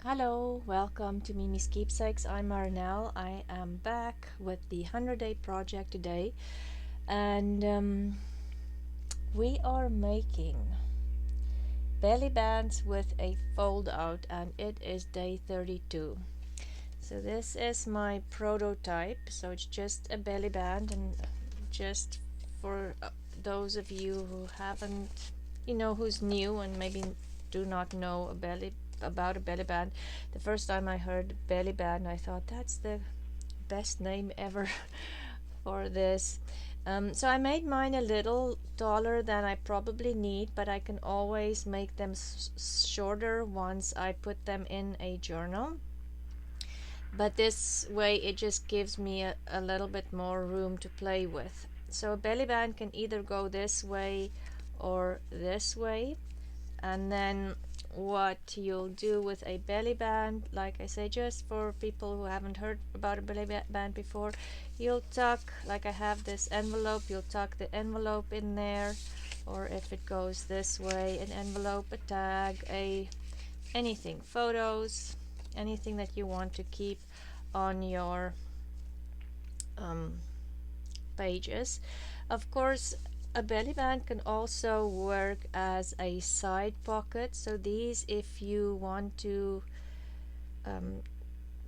Hello, welcome to Miemie's Keepsakes. I'm Marnell. I am back with the 100-day project today, and we are making belly bands with a fold out, and it is day 32. So this is my prototype. So it's just a belly band, and just for those of you who haven't, who's new and maybe do not know about a belly band. The first time I heard belly band, I thought that's the best name ever for this. So I made mine a little taller than I probably need, but I can always make them shorter once I put them in a journal. But this way it just gives me a little bit more room to play with. So a belly band can either go this way or this way, and then what you'll do with a belly band, like I say, just for people who haven't heard about a belly band before, you'll tuck, like I have this envelope, you'll tuck the envelope in there, or if it goes this way, an envelope, a tag, anything, photos, anything that you want to keep on your pages. Of course, a belly band can also work as a side pocket. So these, if you want to,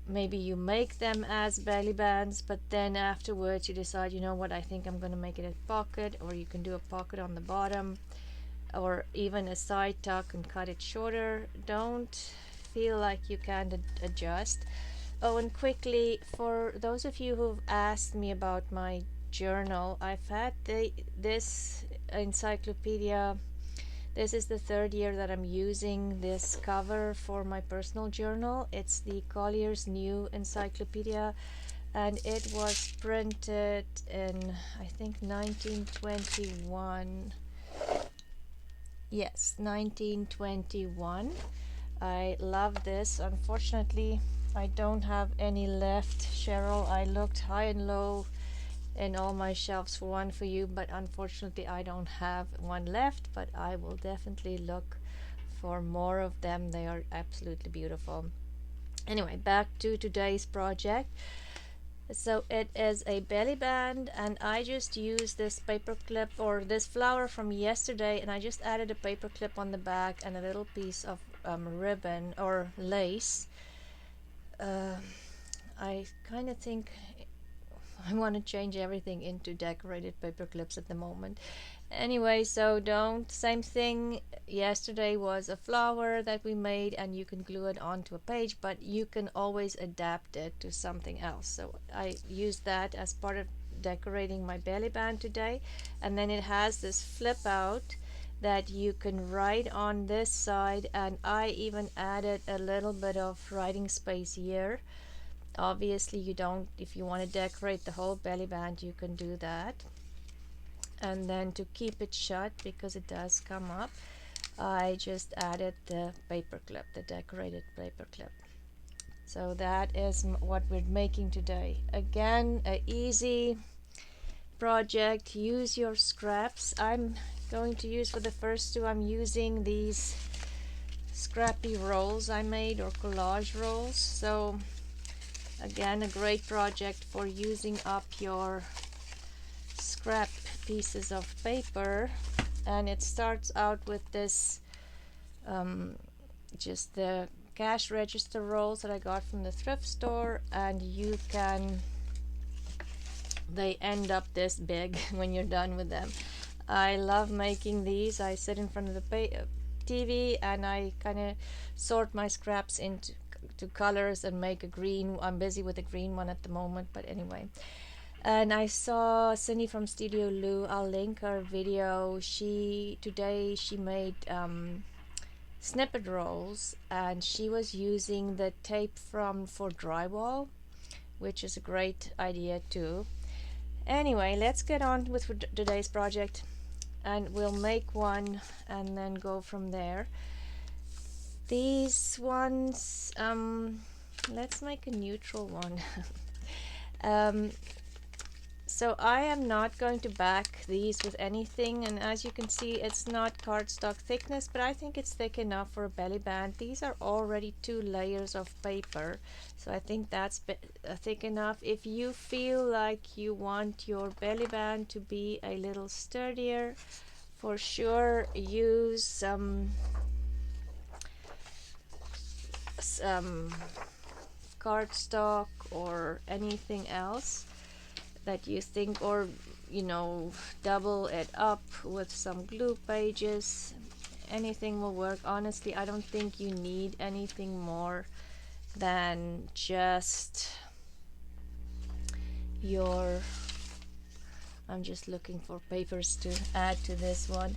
maybe you make them as belly bands, but then afterwards you decide, you know what, I think I'm going to make it a pocket, or you can do a pocket on the bottom, or even a side tuck and cut it shorter. Don't feel like you can't adjust. Oh, and quickly, for those of you who've asked me about my journal, I've had this encyclopedia. This is the third year that I'm using this cover for my personal journal. It's the Collier's New Encyclopedia, and it was printed in, I think, 1921. Yes, 1921. I love this. Unfortunately, I don't have any left, Cheryl. I looked high and low in all my shelves for one for you, but unfortunately I don't have one left, but I will definitely look for more of them. They are absolutely beautiful. Anyway, back to today's project. So it is a belly band, and I just used this paper clip, or this flower from yesterday, and I just added a paper clip on the back and a little piece of ribbon or lace. I kind of think I want to change everything into decorated paper clips at the moment. Anyway, so same thing. Yesterday was a flower that we made, and you can glue it onto a page, but you can always adapt it to something else. So I used that as part of decorating my belly band today. And then it has this flip out that you can write on this side, and I even added a little bit of writing space here. Obviously you don't, if you want to decorate the whole belly band, you can do that. And then to keep it shut, because it does come up, I just added the paper clip, the decorated paper clip. So that is what we're making today. Again, a easy project. Use your scraps. I'm going to use, for the first two, I'm using these scrappy rolls I made, or collage rolls. So again, a great project for using up your scrap pieces of paper. And it starts out with this, just the cash register rolls that I got from the thrift store, and they end up this big when you're done with them. I love making these. I sit in front of the TV and I kind of sort my scraps into colors and make a green. I'm busy with a green one at the moment, but anyway. And I saw Cindy from Studio Lou, I'll link her video. Today she made snippet rolls, and she was using the tape for drywall, which is a great idea too. Anyway, let's get on with today's project, and we'll make one and then go from there. These ones, let's make a neutral one. So I am not going to back these with anything, and as you can see, it's not cardstock thickness, but I think it's thick enough for a belly band. These are already 2 layers of paper, so I think that's thick enough. If you feel like you want your belly band to be a little sturdier, for sure use some cardstock or anything else that you think, or you know, double it up with some glue pages. Anything will work. Honestly, I don't think you need anything more than just your, I'm just looking for papers to add to this one,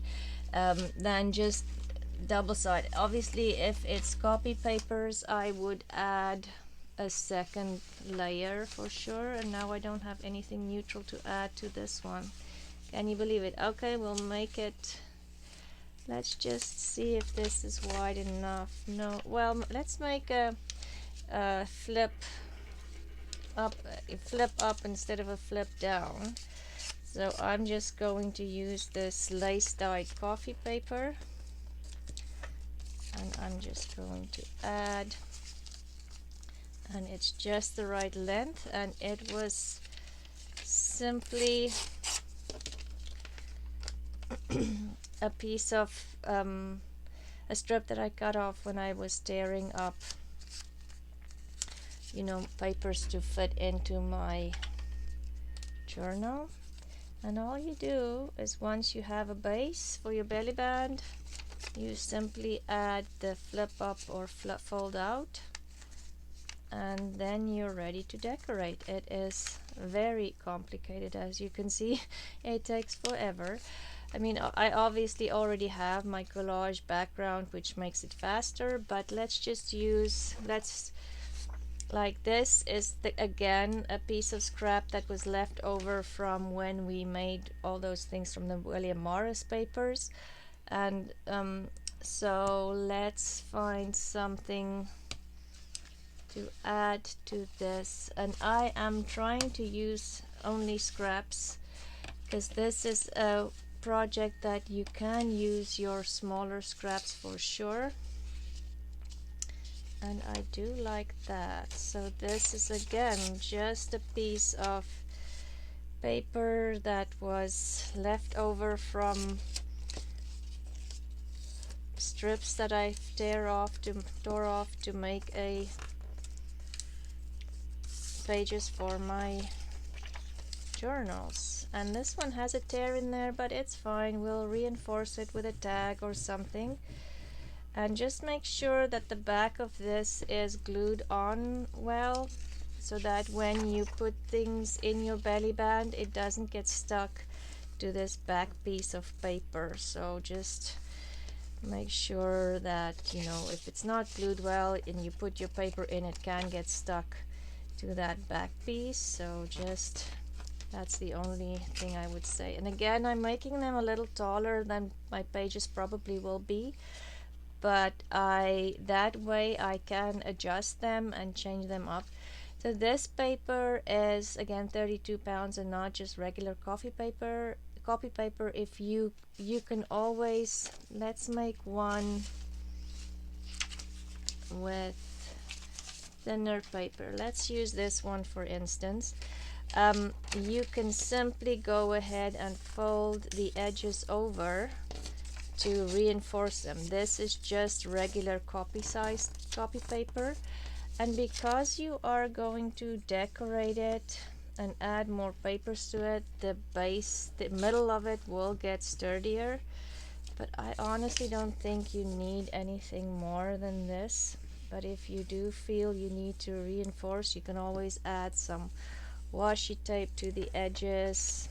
than just double side. Obviously, if it's copy papers, I would add a second layer for sure, and now I don't have anything neutral to add to this one. Can you believe it? Okay, we'll make it, let's just see if this is wide enough. No, well, let's make a flip up instead of a flip down. So I'm just going to use this lace dyed coffee paper, and I'm just going to add, and it's just the right length, and it was simply a piece of a strip that I cut off when I was tearing up, you know, papers to fit into my journal. And all you do is, once you have a base for your belly band, you simply add the flip up or fold out, and then you're ready to decorate. It is very complicated, as you can see. It takes forever. I mean, I obviously already have my collage background, which makes it faster, but let's just use, like this is again a piece of scrap that was left over from when we made all those things from the William Morris papers. And so let's find something to add to this, and I am trying to use only scraps because this is a project that you can use your smaller scraps for sure, and I do like that. So this is again just a piece of paper that was left over from strips that I tore off to make a pages for my journals. And this one has a tear in there, but it's fine. We'll reinforce it with a tag or something, and just make sure that the back of this is glued on well, so that when you put things in your belly band, it doesn't get stuck to this back piece of paper. So just make sure that, you know, if it's not glued well and you put your paper in, it can get stuck to that back piece. So just, that's the only thing I would say. And again, I'm making them a little taller than my pages probably will be, but that way I can adjust them and change them up. So this paper is again 32 pounds and not just regular coffee paper. If you can always, let's make one with thinner paper. Let's use this one for instance. You can simply go ahead and fold the edges over to reinforce them. This is just regular copy paper, and because you are going to decorate it and add more papers to it, the base, the middle of it will get sturdier, but I honestly don't think you need anything more than this. But if you do feel you need to reinforce, you can always add some washi tape to the edges.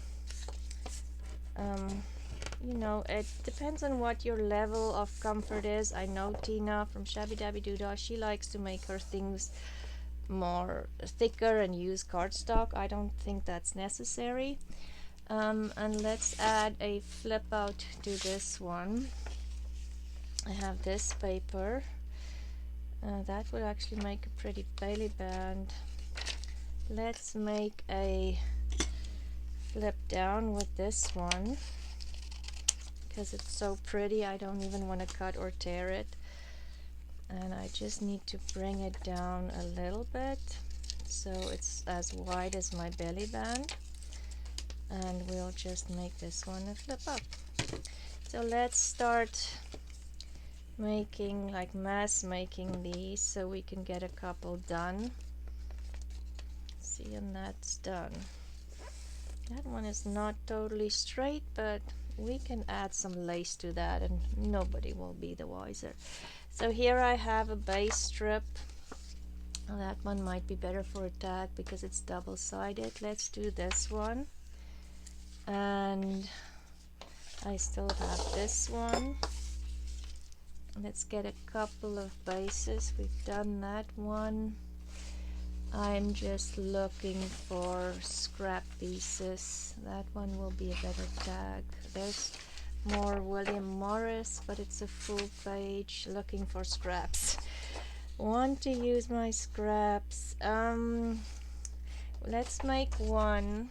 You know, it depends on what your level of comfort is. I know Tina from Shabbydabbydoodah, she likes to make her things more thicker and use cardstock. I don't think that's necessary. And let's add a flip out to this one. I have this paper. That would actually make a pretty belly band. Let's make a flip down with this one because it's so pretty. I don't even want to cut or tear it, and I just need to bring it down a little bit so it's as wide as my belly band, and we'll just make this one a flip up. So let's start making, like mass making these so we can get a couple done. See, and that's done. That one is not totally straight, but we can add some lace to that and nobody will be the wiser. So here I have a base strip. Now that one might be better for a tag because it's double-sided. Let's do this one. And I still have this one. Let's get a couple of bases. We've done that one. I'm just looking for scrap pieces. That one will be a better tag. There's more William Morris, but it's a full page. Looking for scraps. Want to use my scraps. Let's make one.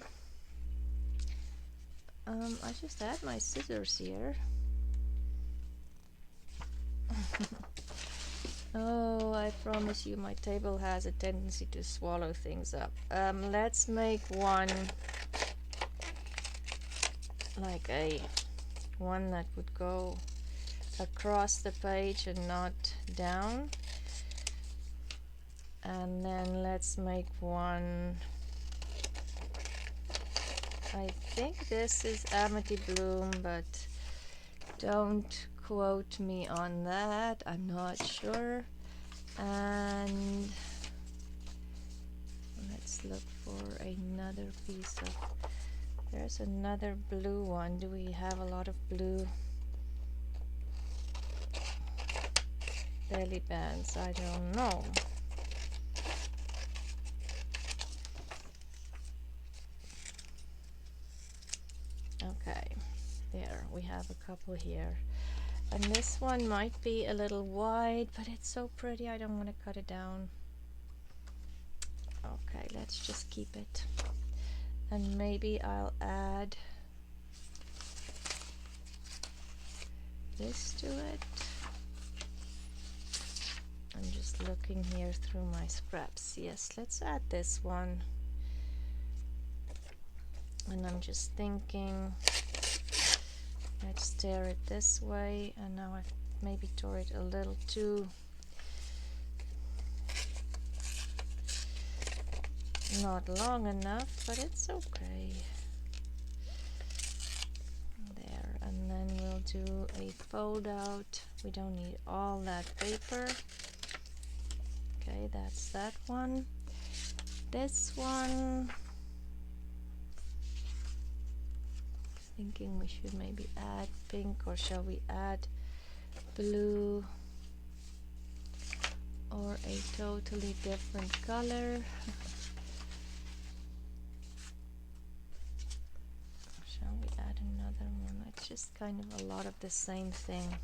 I just had my scissors here. Oh, I promise you my table has a tendency to swallow things up. Let's make one like a one that would go across the page and not down. And then let's make one, I think this is Amity Bloom, but don't quote me on that, I'm not sure. And let's look for another piece of, there's another blue one. Do we have a lot of blue belly bands? I don't know. Okay, there we have a couple here. And this one might be a little wide, but it's so pretty, I don't want to cut it down. Okay, let's just keep it. And maybe I'll add this to it. I'm just looking here through my scraps. Yes, let's add this one. And I'm just thinking, let's tear it this way, and now I've maybe tore it a little too not long enough, but it's okay. There, and then we'll do a fold out. We don't need all that paper. Okay, that's that one. This one, thinking we should maybe add pink, or shall we add blue or a totally different color? Shall we add another one? It's just kind of a lot of the same thing.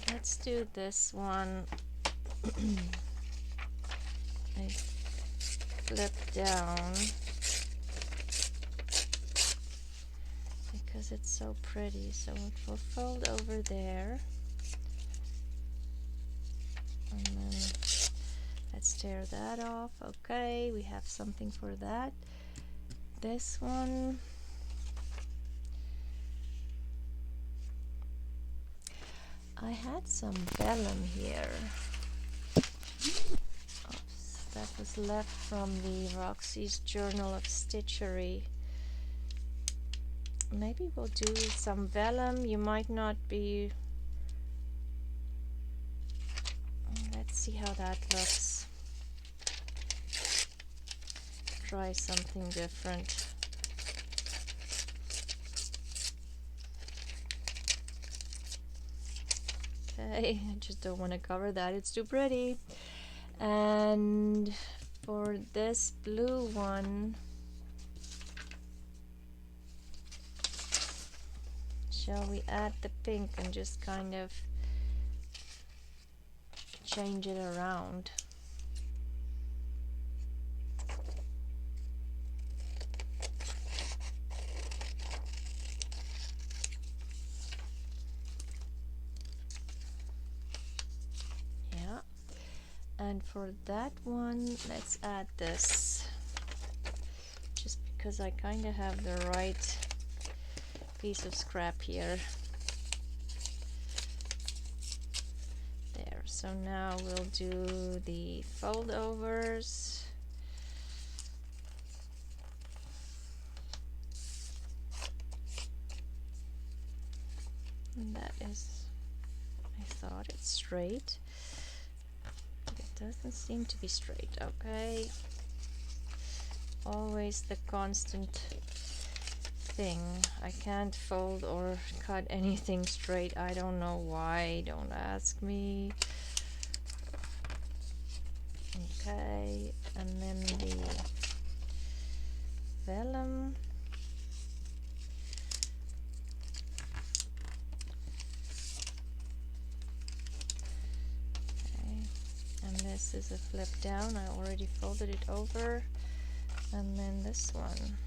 Let's do this one. I flip down because it's so pretty, so it will fold over there, and then let's tear that off. Okay, we have something for that. This one, I had some vellum here. That was left from the Roxy's Journal of Stitchery. Maybe we'll do some vellum. You might not be... Let's see how that looks. Try something different. Okay, I just don't want to cover that. It's too pretty. And for this blue one, shall we add the pink and just kind of change it around? Yeah, and for that one let's add this, just because I kind of have the right piece of scrap here. There, so now we'll do the fold overs. And that is, I thought it's straight, but it doesn't seem to be straight. Okay, always the constant thing. I can't fold or cut anything straight. I don't know why, don't ask me. Okay, and then the vellum. And this is a flip down. I already folded it over. And then this one.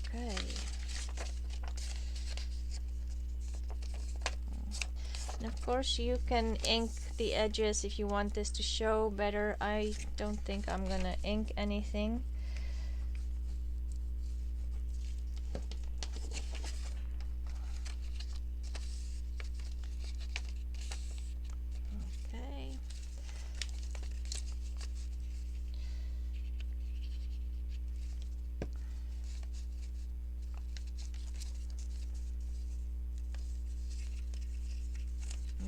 Okay. And of course you can ink the edges if you want this to show better. I don't think I'm gonna ink anything.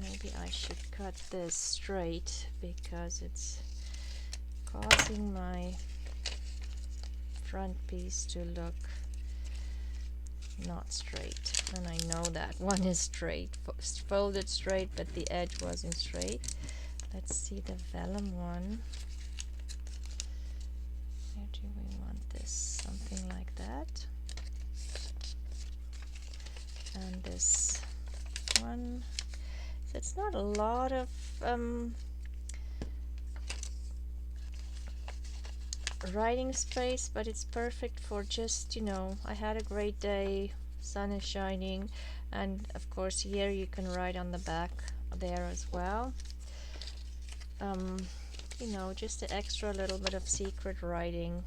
Maybe I should cut this straight because it's causing my front piece to look not straight. And I know that one is straight, folded straight, but the edge wasn't straight. Let's see the vellum one. Where do we want this? Something like that. And this one. So it's not a lot of writing space, but it's perfect for just, you know, I had a great day, sun is shining, and of course here you can write on the back there as well. You know, just an extra little bit of secret writing.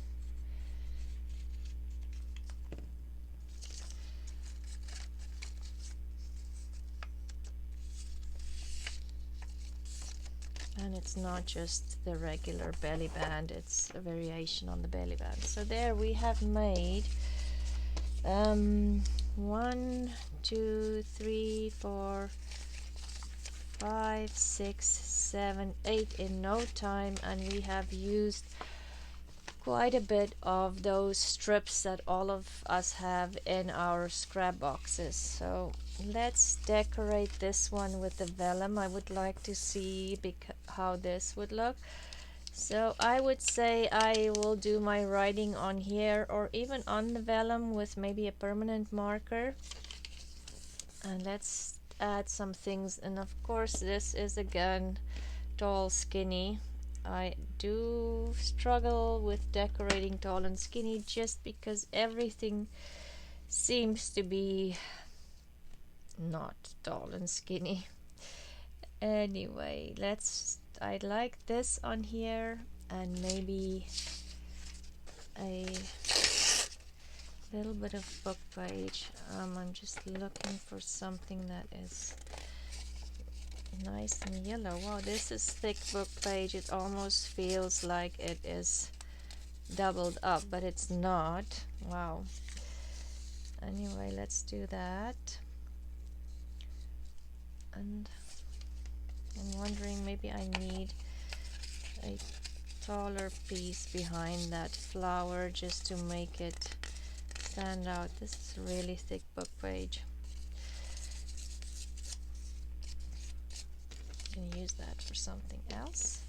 And it's not just the regular belly band, it's a variation on the belly band. So there we have made 1, 2, 3, 4, 5, 6, 7, 8 in no time, and we have used quite a bit of those strips that all of us have in our scrap boxes. So let's decorate this one with the vellum. I would like to see how this would look. So I would say I will do my writing on here or even on the vellum with maybe a permanent marker. And let's add some things, and of course this is again tall, skinny. I do struggle with decorating tall and skinny just because everything seems to be not tall and skinny. Anyway, I'd like this on here, and maybe a little bit of book page. I'm just looking for something that is nice and yellow. Wow, this is thick book page. It almost feels like it is doubled up, but it's not. Wow. Anyway, let's do that. And I'm wondering, maybe I need a taller piece behind that flower just to make it stand out. This is a really thick book page. You can use that for something else.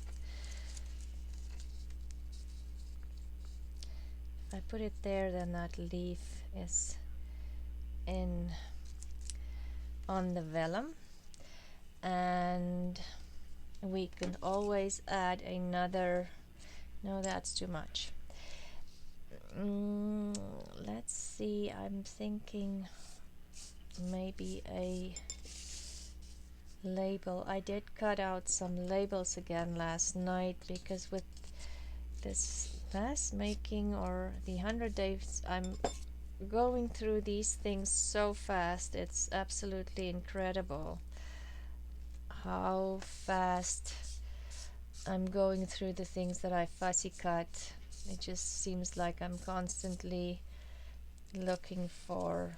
If I put it there, then that leaf is on the vellum, and we can always add another. No, that's too much. Let's see, I'm thinking maybe a label. I did cut out some labels again last night because with this mask making or the 100 days, I'm going through these things so fast. It's absolutely incredible how fast I'm going through the things that I fussy cut. It just seems like I'm constantly looking for,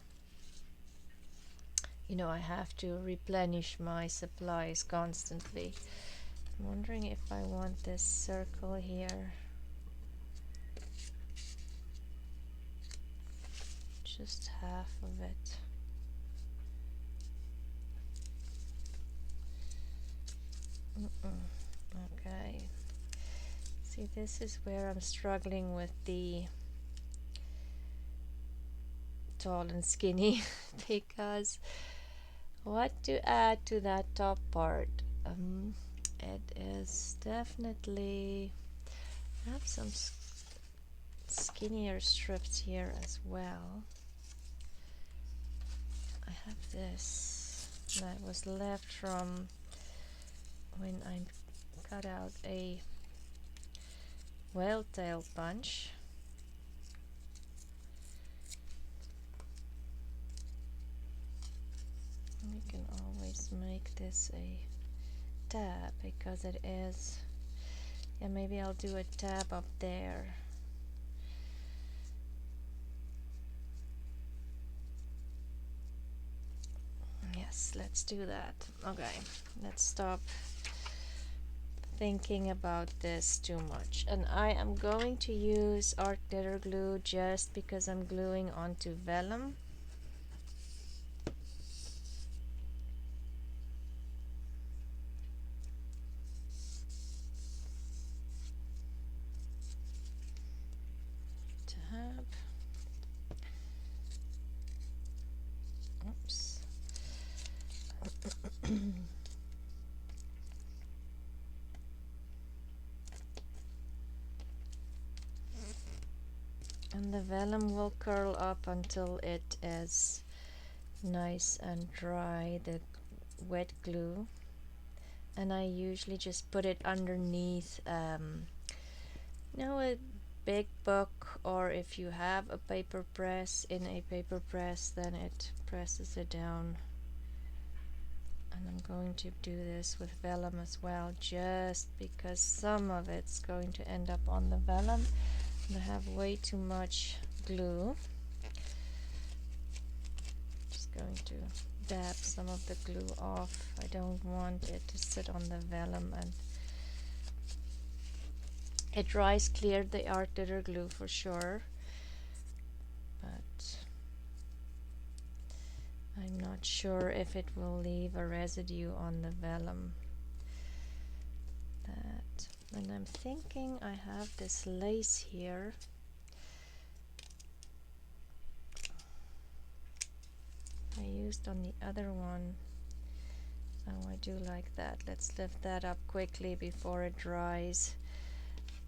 I have to replenish my supplies constantly. I'm wondering if I want this circle here. Just half of it. Okay. See, this is where I'm struggling with the tall and skinny because what to add to that top part? It is definitely, I have some skinnier strips here as well. I have this that was left from when I cut out a whale tail bunch. We can always make this a tab because it is, yeah, maybe I'll do a tab up there. Yes, let's do that. Okay, let's stop thinking about this too much. And I am going to use art glitter glue just because I'm gluing onto vellum. Tab. Oops. And the vellum will curl up until it is nice and dry, the wet glue. And I usually just put it underneath a big book, or if you have a paper press, in a paper press, then it presses it down. And I'm going to do this with vellum as well, just because some of it's going to end up on the vellum. I have way too much glue. Just going to dab some of the glue off. I don't want it to sit on the vellum, and it dries clear, the art glitter glue for sure, but I'm not sure if it will leave a residue on the vellum. And I'm thinking I have this lace here. I used on the other one. Oh, I do like that. Let's lift that up quickly before it dries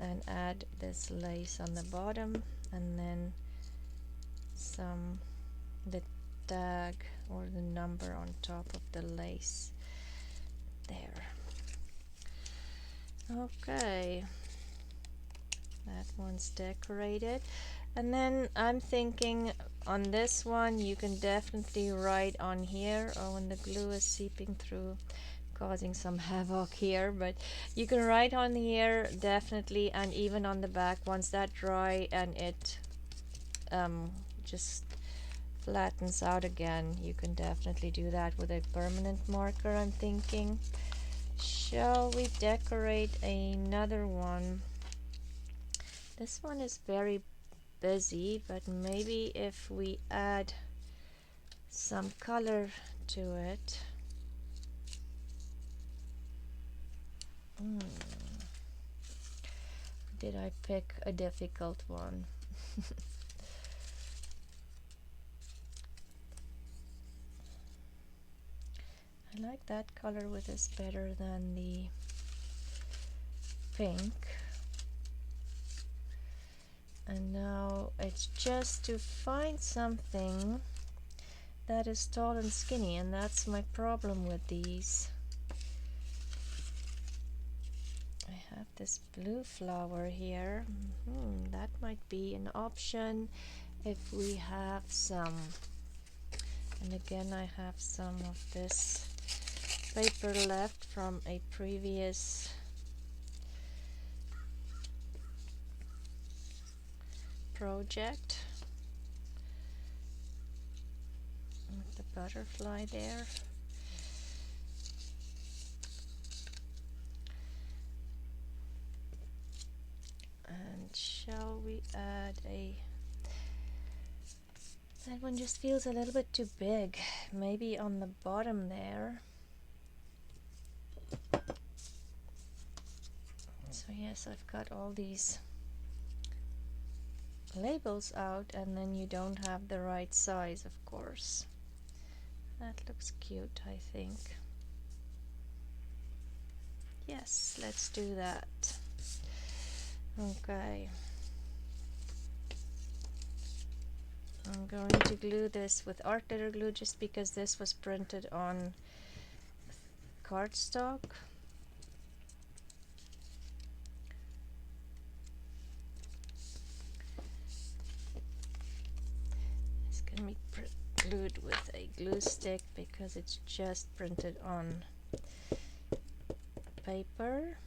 and add this lace on the bottom, and then the tag or the number on top of the lace there. Okay, that one's decorated. And then I'm thinking on this one you can definitely write on here. Oh, and the glue is seeping through, causing some havoc here, but you can write on here definitely, and even on the back once that dry and it just flattens out again, you can definitely do that with a permanent marker. I'm thinking, shall we decorate another one? This one is very busy, but maybe if we add some color to it. Did I pick a difficult one? I like that color with this better than the pink. And now it's just to find something that is tall and skinny, and that's my problem with these. have this blue flower here. That might be an option if we have some. And again, I have some of this paper left from a previous project with the butterfly there. And shall we add a... That one just feels a little bit too big. Maybe on the bottom there. So yes, I've got all these labels out, and then you don't have the right size, of course. That looks cute, I think. Yes, let's do that. Okay. I'm going to glue this with art glitter glue just because this was printed on cardstock. It's going to be glued with a glue stick because it's just printed on paper.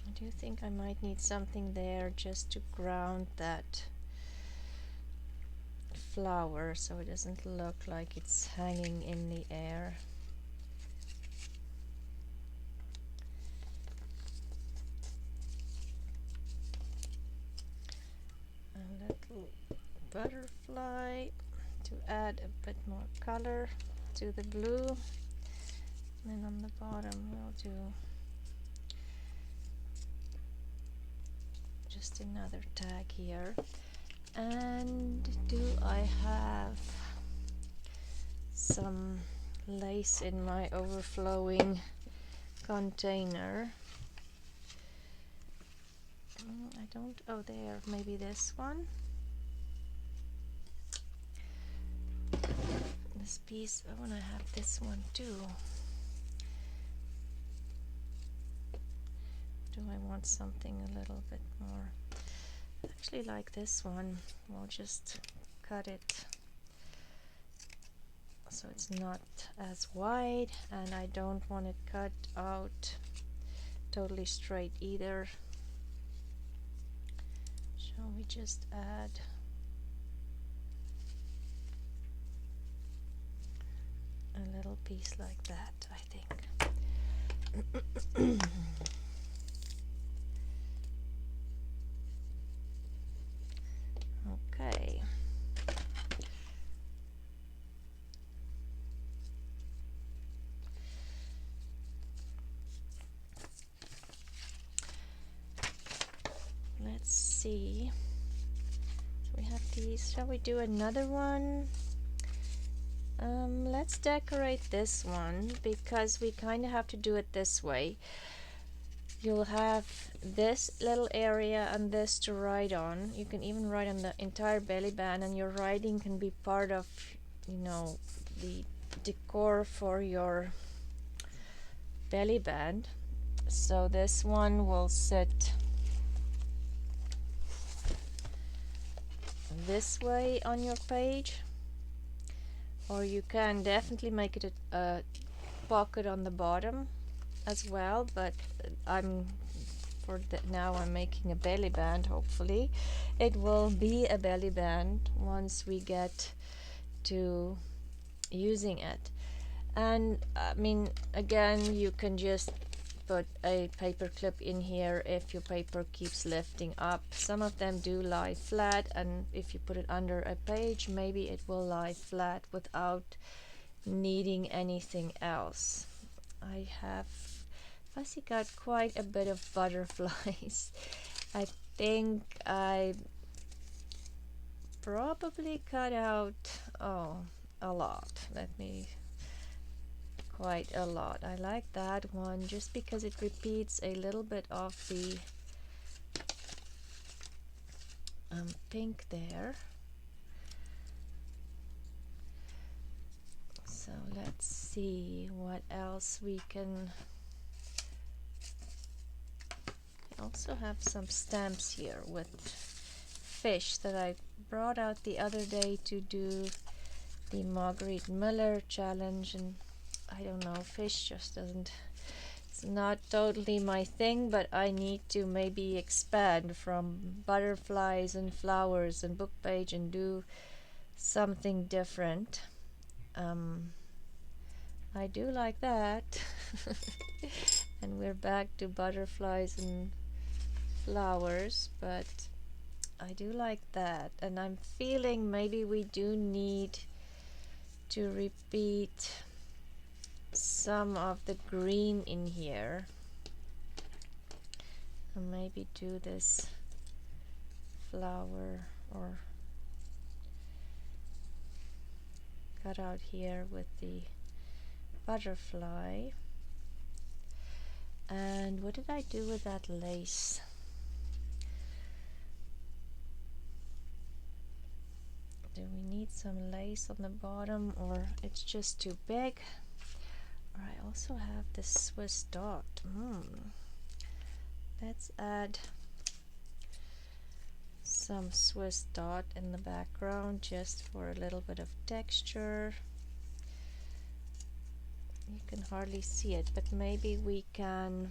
I do think I might need something there just to ground that flower so it doesn't look like it's hanging in the air. A little butterfly to add a bit more color to the blue. And then on the bottom we'll do just another tag here. And do I have some lace in my overflowing container? I don't, oh there, maybe this one. This piece, oh, and I have this one too. Do I want something a little bit more? I actually like this one. We'll just cut it so it's not as wide, and I don't want it cut out totally straight either. Shall we just add a little piece like that, I think. Okay. Let's see. So we have these. Shall we do another one? Let's decorate this one because we kind of have to do it this way. You'll have this little area and this to write on. You can even write on the entire belly band, and your writing can be part of, you know, the decor for your belly band. So this one will sit this way on your page, or you can definitely make it a pocket on the bottom as well, but now I'm making a belly band. Hopefully it will be a belly band once we get to using it. And I mean, again, you can just put a paper clip in here if your paper keeps lifting up. Some of them do lie flat, and if you put it under a page, maybe it will lie flat without needing anything else. I have Fussy got quite a bit of butterflies. I think I probably cut out a lot. Quite a lot. I like that one just because it repeats a little bit of the pink there. So let's see what else we can. I also have some stamps here with fish that I brought out the other day to do the Marguerite Miller challenge, and I don't know, fish just doesn't, it's not totally my thing, but I need to maybe expand from butterflies and flowers and book page and do something different. I do like that. And we're back to butterflies and flowers, but I do like that, and I'm feeling maybe we do need to repeat some of the green in here, and maybe do this flower or cut out here with the butterfly. And what did I do with that lace? Do we need some lace on the bottom, or it's just too big? Or I also have this Swiss dot. Let's add some Swiss dot in the background just for a little bit of texture. You can hardly see it, but maybe we can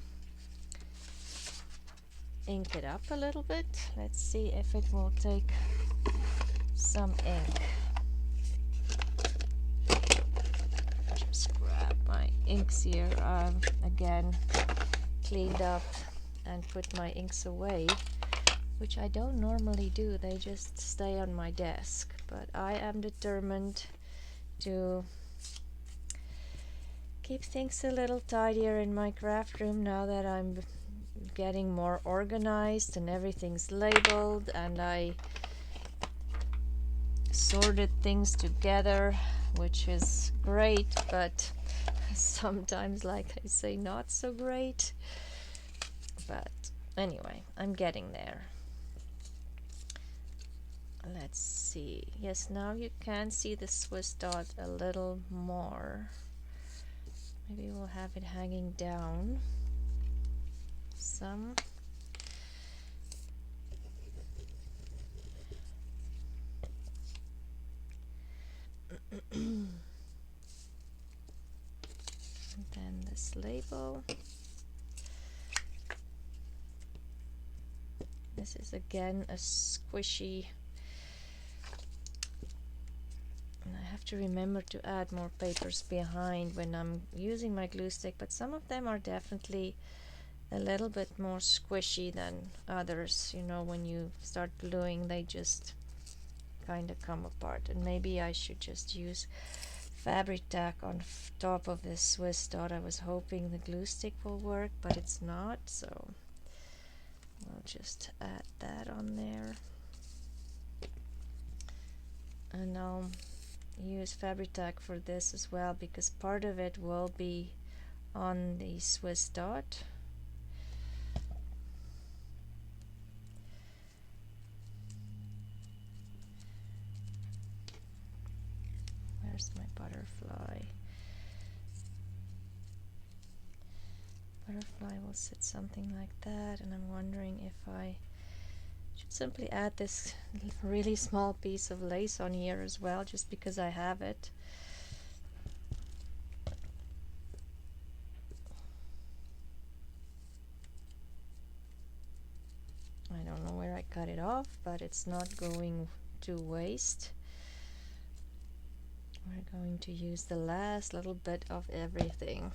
ink it up a little bit. Let's see if it will take some ink. Just grab my inks here. Again, cleaned up and put my inks away, which I don't normally do. They just stay on my desk, but I am determined to keep things a little tidier in my craft room now that I'm getting more organized and everything's labeled, and I sorted things together, which is great, but sometimes, like I say, not so great. But anyway, I'm getting there. Let's see. Yes, now you can see the Swiss dot a little more. Maybe we'll have it hanging down some. And then this label. This is again a squishy, and I have to remember to add more papers behind when I'm using my glue stick, but some of them are definitely a little bit more squishy than others. You know, when you start gluing, they just kind of come apart, and maybe I should just use fabric tack on top of this Swiss dot. I was hoping the glue stick will work, but it's not, so we'll just add that on there. And I'll use fabric tack for this as well, because part of it will be on the Swiss dot. Where's my butterfly? Butterfly will sit something like that, and I'm wondering if I should simply add this really small piece of lace on here as well, just because I have it. I don't know where I cut it off, but it's not going to waste. We're going to use the last little bit of everything.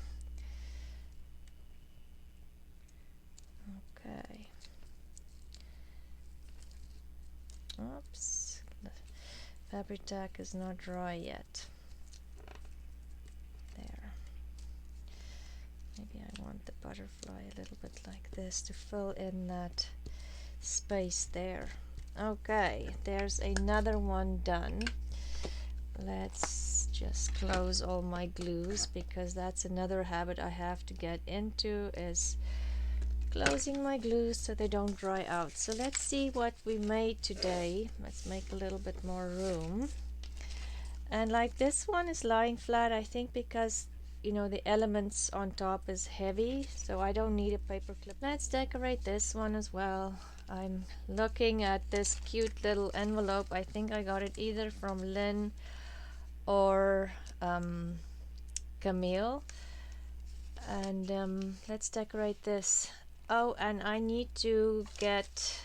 Okay. Oops. The fabric tack is not dry yet. There. Maybe I want the butterfly a little bit like this to fill in that space there. Okay, there's another one done. Let's just close all my glues, because that's another habit I have to get into, is closing my glues so they don't dry out. So let's see what we made today. Let's make a little bit more room. And like this one is lying flat, I think, because you know the elements on top is heavy, so I don't need a paper clip. Let's decorate this one as well. I'm looking at this cute little envelope. I think I got it either from Lynn or Camille. And let's decorate this. Oh, and I need to get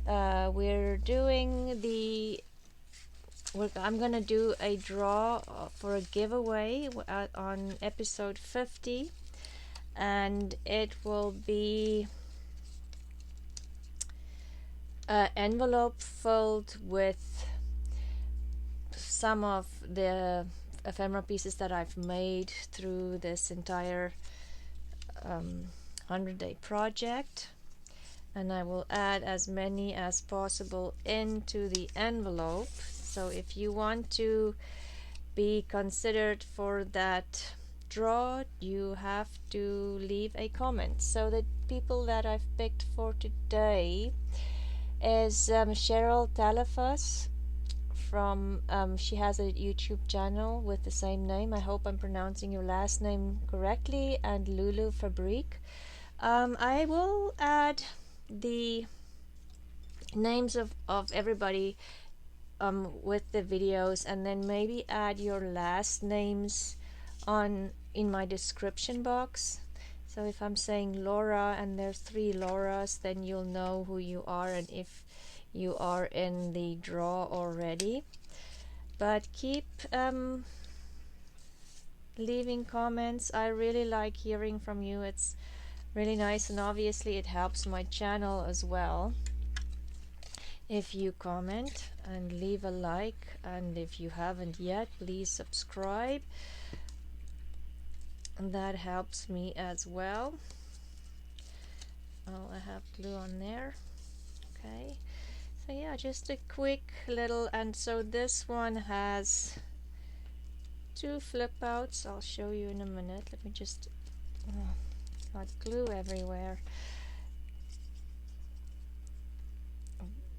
we're doing the I'm gonna do a draw for a giveaway on episode 50, and it will be an envelope filled with some of the ephemera pieces that I've made through this entire 100-day project, and I will add as many as possible into the envelope. So if you want to be considered for that draw, you have to leave a comment. So the people that I've picked for today is Cheryl Talafas from she has a YouTube channel with the same name. I hope I'm pronouncing your last name correctly. And Lulu Fabrique. I will add the names of everybody with the videos, and then maybe add your last names in my description box. So if I'm saying Laura and there's 3 Lauras, then you'll know who you are and if you are in the draw already. But keep leaving comments. I really like hearing from you. It's really nice, and obviously it helps my channel as well if you comment and leave a like, and if you haven't yet, please subscribe, and that helps me as well. Oh, I have glue on there. Okay, so yeah, just a quick little, and so this one has 2 flip outs. I'll show you in a minute. Let me just got glue everywhere.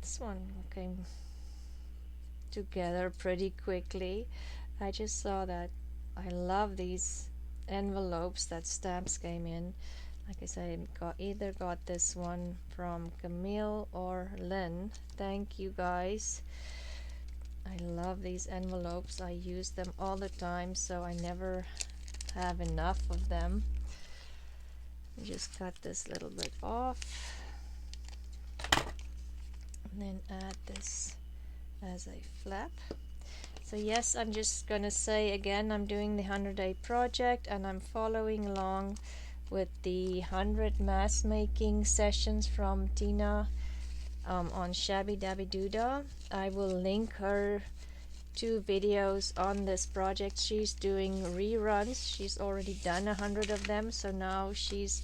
This one came together pretty quickly. I just saw that. I love these envelopes that stamps came in. Like I said, either got this one from Camille or Lynn. Thank you guys. I love these envelopes. I use them all the time, so I never have enough of them. Just cut this little bit off, and then add this as a flap. So yes, I'm just gonna say again, I'm doing the 100-day project, and I'm following along with the 100 mask making sessions from Tina on shabbydabbydoodah. I will link her 2 videos on this project. She's doing reruns. She's already done 100 of them, so now she's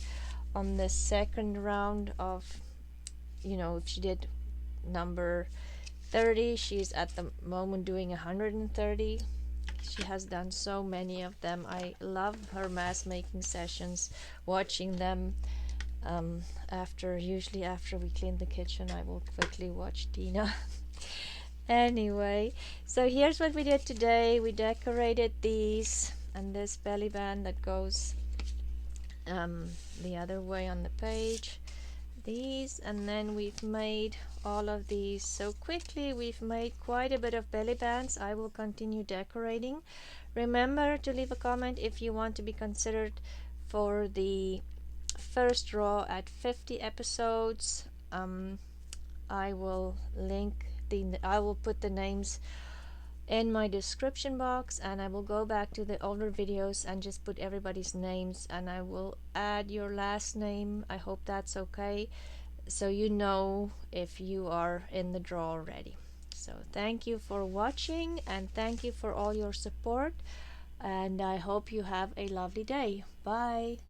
on the second round of, you know, if she did number 30, she's at the moment doing 130. She has done so many of them. I love her mask making sessions, watching them. Usually after we clean the kitchen, I will quickly watch Tina. Anyway, so here's what we did today. We decorated these and this belly band that goes the other way on the page. These, and then we've made all of these. So quickly we've made quite a bit of belly bands. I will continue decorating. Remember to leave a comment if you want to be considered for the first draw at 50 episodes. I will put the names in my description box, and I will go back to the older videos and just put everybody's names, and I will add your last name. I hope that's okay, so you know if you are in the draw already. So thank you for watching, and thank you for all your support, and I hope you have a lovely day. Bye.